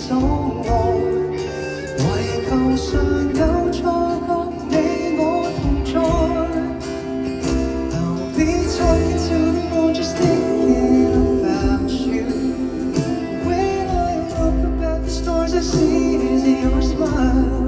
阻礙，為求尚有錯覺你我同在。I'll be talking to the moon, just thinking about you. When I look up at the stars, I see is your smile.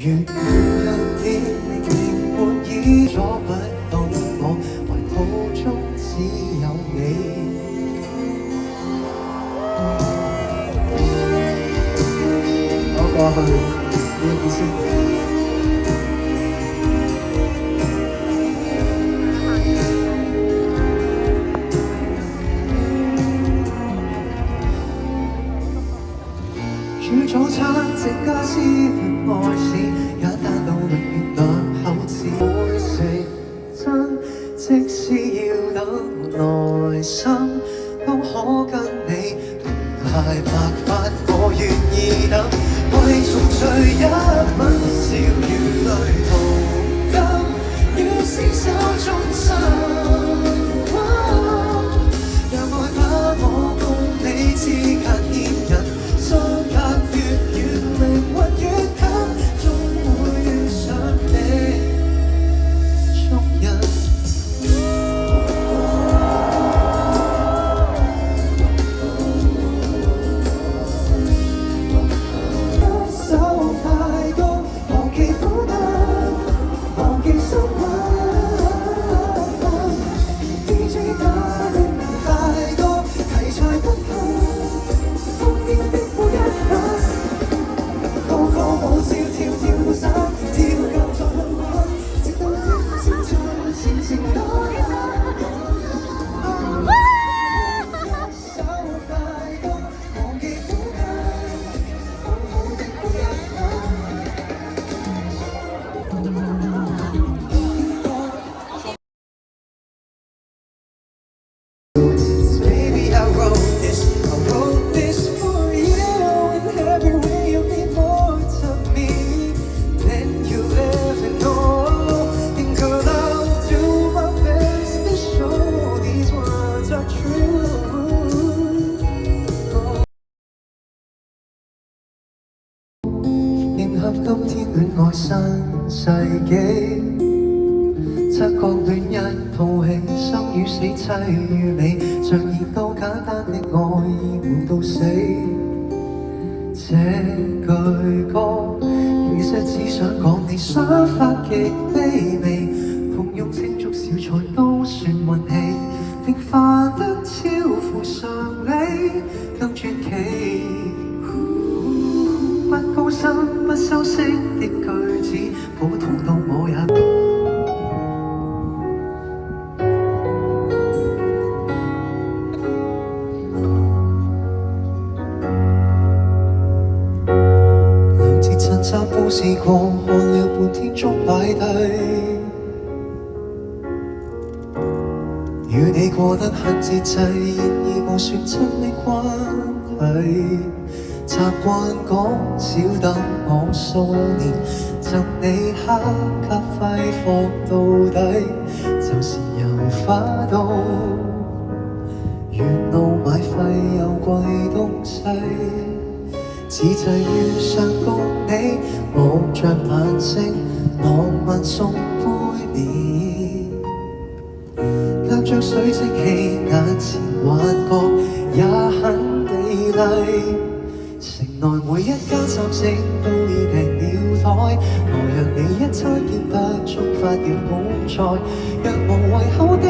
如讓你明明滿意，阻不到我懷抱中只有你。我過去呢邊先。煮早餐，整家私人愛事，也單到永遠兩口子。會成真，即使要等來生，都可跟你同偕白髮，我願意等。為重聚一吻，笑與淚同甘，於廝守終生。讓愛把我共你之間牽引。今天戀愛新世紀，察覺戀人吐氣，生與死凄與美，像研究簡單的愛意活到死。這句歌其實只想講你想法極卑微，同用清粥小菜都算運氣，平凡得超乎常理，更傳奇。不高深不修飾的句子，普通到我也。兩節襯衫都試過，看了半天終擺低。與你過得很節制，然而無算親的關係。習慣講少等我數年，贈你黑咖啡放到底，就是由花到沿路買廢又貴東西，只滯於上共你望着晚星，浪漫送杯麵，隔着水蒸氣眼前幻覺也很美麗。城內每一間餐廳都已訂了台，我讓你一餐見得中發熱滿載，若無胃口的